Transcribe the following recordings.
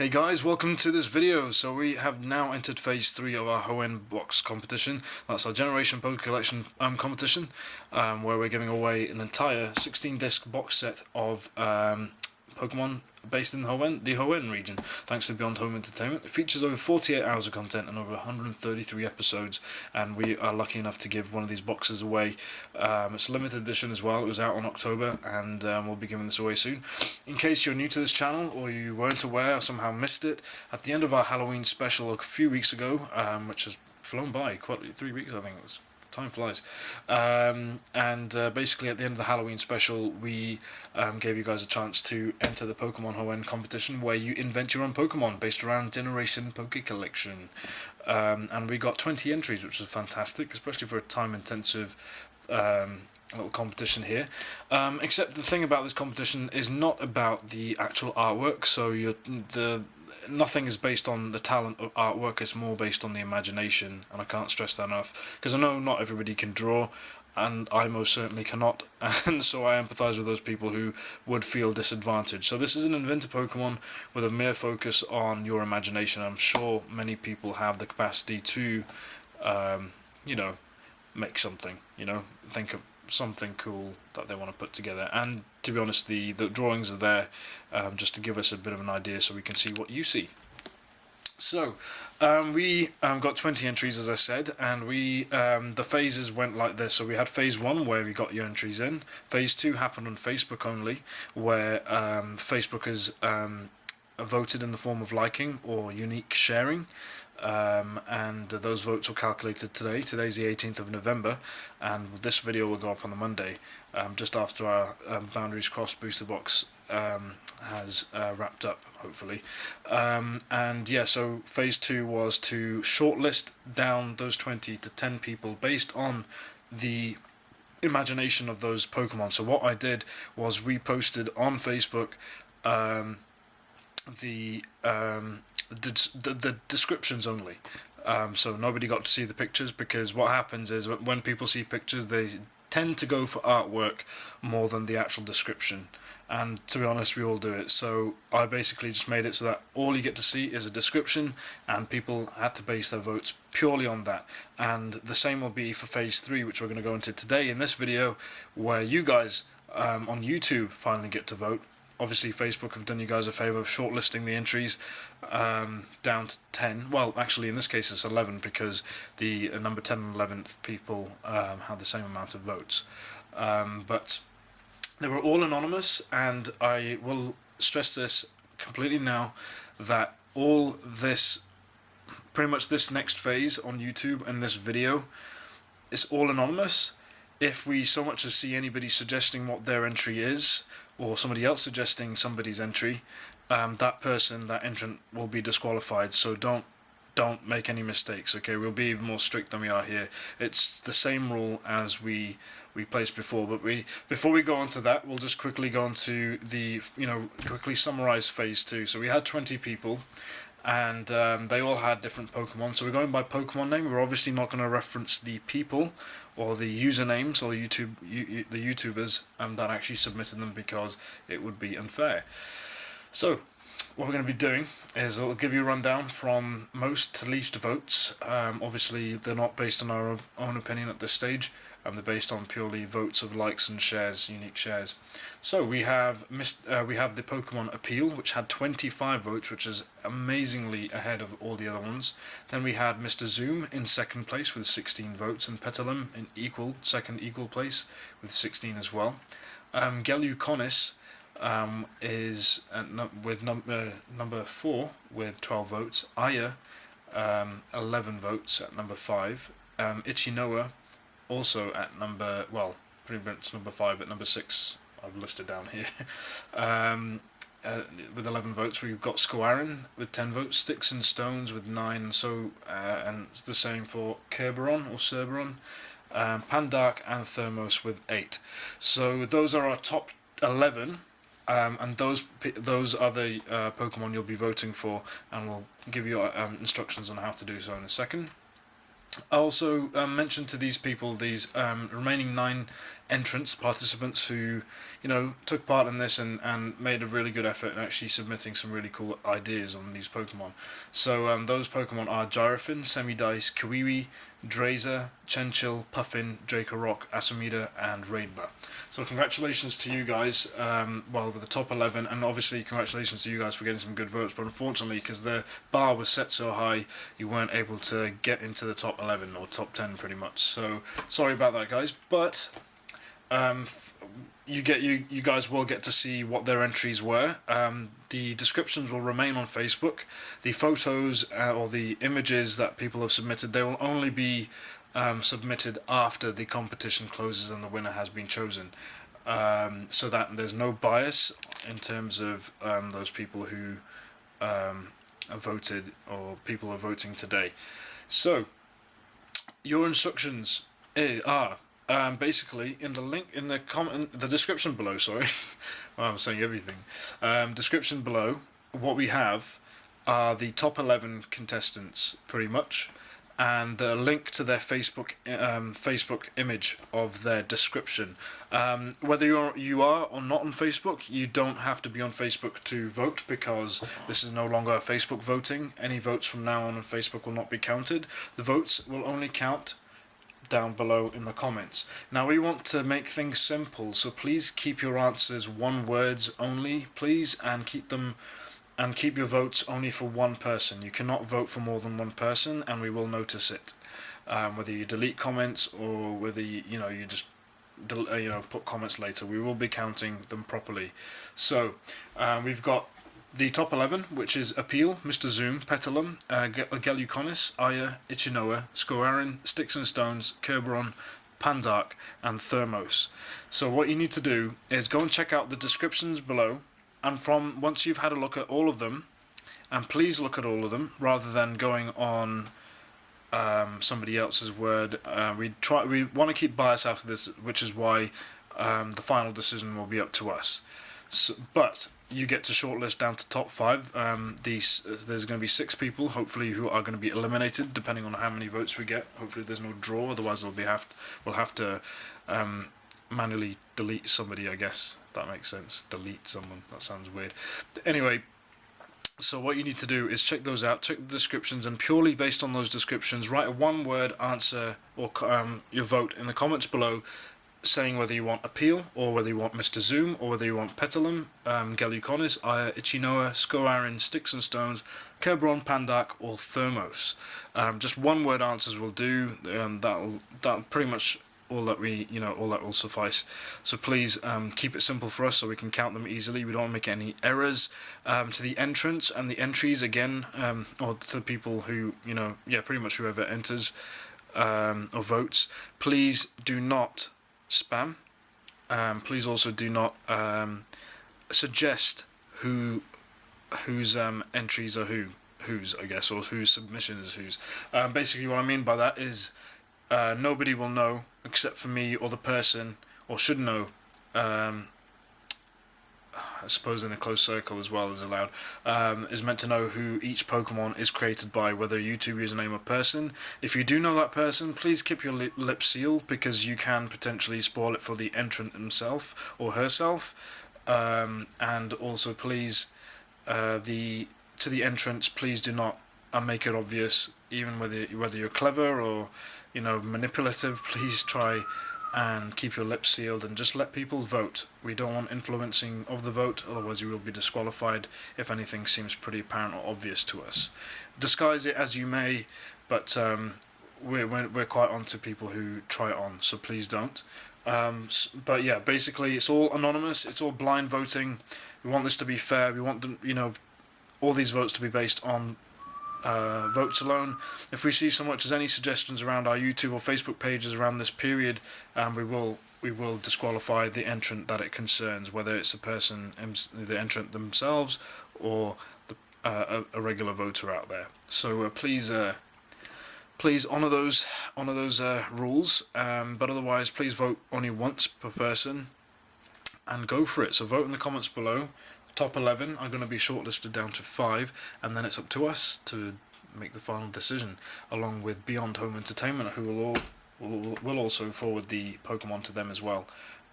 Hey guys, welcome to this video. So we have now entered phase 3 of our Hoenn box competition. That's our Generation PokeCollection competition, where we're giving away an entire 16 disc box set of Pokemon based in the Hoenn region, thanks to Beyond Home Entertainment. It features over 48 hours of content and over 133 episodes, and we are lucky enough to give one of these boxes away. It's a limited edition as well. It was out in October, and we'll be giving this away soon. In case you're new to this channel, or you weren't aware or somehow missed it, at the end of our Halloween special a few weeks ago, which has flown by, quite 3 weeks I think it was. Time flies. Basically at the end of the Halloween special, we gave you guys a chance to enter the Pokemon Hoenn competition, where you invent your own Pokemon based around Generation PokeCollection. And we got 20 entries, which was fantastic, especially for a time-intensive little competition here. Except the thing about this competition is not about the actual artwork, so nothing is based on the talent of artwork. It's more based on the imagination, and I can't stress that enough, because I know not everybody can draw, and I most certainly cannot, and so I empathise with those people who would feel disadvantaged. So this is an invent a Pokemon with a mere focus on your imagination. I'm sure many people have the capacity to, make something, think of something cool that they want to put together. And to be honest, the drawings are there just to give us a bit of an idea so we can see what you see. So we got 20 entries, as I said, and the phases went like this. So we had phase 1 where we got your entries in. Phase 2 happened on Facebook only, where Facebookers voted in the form of liking or unique sharing. And those votes were calculated today. Today's the 18th of November, and this video will go up on the Monday, just after our Boundaries Cross booster box has wrapped up, hopefully. So phase 2 was to shortlist down those 20 to 10 people based on the imagination of those Pokemon. So what I did was we posted on Facebook the descriptions only, so nobody got to see the pictures, because what happens is when people see pictures, they tend to go for artwork more than the actual description, and to be honest, we all do it. So I basically just made it so that all you get to see is a description, and people had to base their votes purely on that. And the same will be for phase 3, which we're going to go into today in this video, where you guys on YouTube finally get to vote. Obviously, Facebook have done you guys a favour of shortlisting the entries down to 10. Well, actually, in this case, it's 11, because the number 10 and 11th people had the same amount of votes. But they were all anonymous, and I will stress this completely now, that all this, pretty much this next phase on YouTube and this video, is all anonymous. If we so much as see anybody suggesting what their entry is, or somebody else suggesting somebody's entry, that entrant will be disqualified. So don't make any mistakes, okay? We'll be even more strict than we are here. It's the same rule as we placed before, but before we go on to that, we'll just quickly go on to quickly summarise phase 2. So we had 20 people, and they all had different Pokemon. So we're going by Pokemon name. We're obviously not going to reference the people or the usernames or the YouTubers that actually submitted them, because it would be unfair. So what we're going to be doing is I'll give you a rundown from most to least votes. Obviously they're not based on our own opinion at this stage. They're based on purely votes of likes and shares, unique shares. So we have the Pokemon Appeal, which had 25 votes, which is amazingly ahead of all the other ones. Then we had Mr. Zoom in second place with 16 votes, and Petalum in second equal place with 16 as well. Geleuconis is with number 4 with 12 votes. Aya 11 votes at number 5. Ichinoa also at pretty much number 5, but number 6 I've listed down here. With 11 votes, we've got Squarin with 10 votes, Sticks and Stones with 9, and it's the same for Cerberon or Cerberon, Pandark and Thermos with 8. So those are our top 11. And those are the Pokemon you'll be voting for, and we'll give you instructions on how to do so in a second. I also mentioned to these people, these remaining 9 entrants, participants who, took part in this and made a really good effort in actually submitting some really cool ideas on these Pokemon. So those Pokemon are Gyrafin, Semidice, Kiwiwi, Drazer, Chenchil, Puffin, Draco-Rock, Asumida, and Raidba. So congratulations to you guys, with the top 11, and obviously congratulations to you guys for getting some good votes, but unfortunately, because the bar was set so high, you weren't able to get into the top 11, or top 10 pretty much, so sorry about that, guys, but you guys will get to see what their entries were. The descriptions will remain on Facebook. The photos or the images that people have submitted, they will only be submitted after the competition closes and the winner has been chosen, so that there's no bias in terms of those people who voted, or people are voting today. So your instructions are basically in the link in the description below. Sorry, well, I'm saying everything. Description below. What we have are the top 11 contestants, pretty much, and the link to their Facebook image of their description. Whether you are or not on Facebook, you don't have to be on Facebook to vote, because this is no longer Facebook voting. Any votes from now on Facebook will not be counted. The votes will only count down below in the comments. Now we want to make things simple, so please keep your answers one words only, please, and keep your votes only for one person. You cannot vote for more than one person, and we will notice it. Whether you delete comments or whether you just put comments later, we will be counting them properly. So we've got the top 11, which is Appeal, Mr. Zoom, Petalum, Geleuconis, Aya, Ichinoa, Scoarin, Sticks and Stones, Kerberon, Pandark, and Thermos. So what you need to do is go and check out the descriptions below, and once you've had a look at all of them, and please look at all of them rather than going on somebody else's word. We want to keep bias after this, which is why the final decision will be up to us. So, but you get to shortlist down to top 5. There's going to be 6 people, hopefully, who are going to be eliminated, depending on how many votes we get. Hopefully there's no draw, otherwise we'll have to manually delete somebody, I guess, if that makes sense. Delete someone, that sounds weird. Anyway, so what you need to do is check those out, check the descriptions, and purely based on those descriptions, write a one-word answer or your vote in the comments below, saying whether you want Appeal, or whether you want Mr. Zoom, or whether you want Petalum, Geleuconis, Aya, Ichinoa, Scoarin, Sticks and Stones, Kerberon, Pandark, or Thermos. Just one-word answers will do. That'll pretty much all that will suffice. So please keep it simple for us, so we can count them easily. We don't want to make any errors. To the entrants and the entries again, or to the people who pretty much whoever enters or votes. Please do not spam. Please also do not suggest whose entries are whose, I guess, or whose submission is whose. Basically what I mean by that is nobody will know except for me, or the person, or should know, I suppose in a close circle as well is allowed, is meant to know who each Pokemon is created by, whether a YouTube username or person. If you do know that person, please keep your lips sealed, because you can potentially spoil it for the entrant himself or herself. And also please, to the entrants, please do not make it obvious, even whether you're clever or manipulative. Please try and keep your lips sealed and just let people vote. We don't want influencing of the vote, otherwise you will be disqualified if anything seems pretty apparent or obvious to us. Disguise it as you may, but we're quite onto people who try it on, so please don't. But yeah, basically it's all anonymous, it's all blind voting. We want this to be fair. We want them, all these votes to be based on votes alone. If we see so much as any suggestions around our YouTube or Facebook pages around this period, we will disqualify the entrant that it concerns, whether it's the entrant themselves, or a regular voter out there. So please honour those rules. But otherwise, please vote only once per person, and go for it. So vote in the comments below. Top 11 are going to be shortlisted down to 5, and then it's up to us to make the final decision, along with Beyond Home Entertainment, who will we'll also forward the Pokemon to them as well,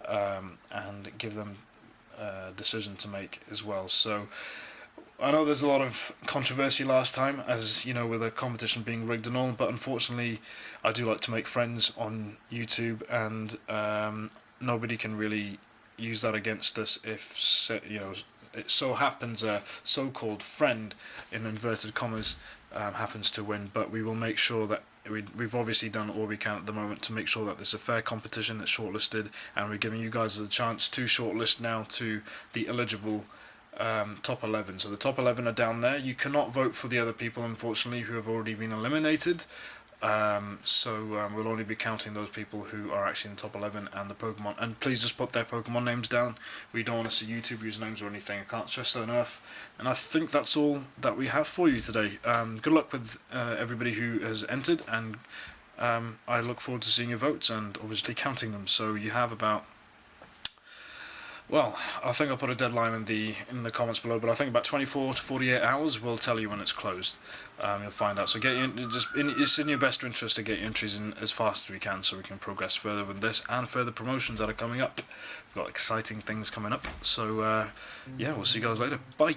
and give them a decision to make as well. So I know there's a lot of controversy last time, as you know, with the competition being rigged and all, but unfortunately I do like to make friends on YouTube, and nobody can really use that against us if, you know, it so happens a so-called friend, in inverted commas, happens to win. But we will make sure that we've obviously done all we can at the moment to make sure that this is a fair competition that's shortlisted, and we're giving you guys the chance to shortlist now to the eligible top 11. So the top 11 are down there. You cannot vote for the other people, unfortunately, who have already been eliminated. We'll only be counting those people who are actually in the top 11 and the Pokemon. And please just put their Pokemon names down. We don't want to see YouTube usernames or anything. I can't stress that enough. And I think that's all that we have for you today. Good luck with everybody who has entered, and I look forward to seeing your votes and obviously counting them. So you have about, well, I think I'll put a deadline in the comments below, but I think about 24 to 48 hours will tell you when it's closed. You'll find out. So it's in your best interest to get your entries in as fast as we can, so we can progress further with this and further promotions that are coming up. We've got exciting things coming up. So yeah, we'll see you guys later. Bye.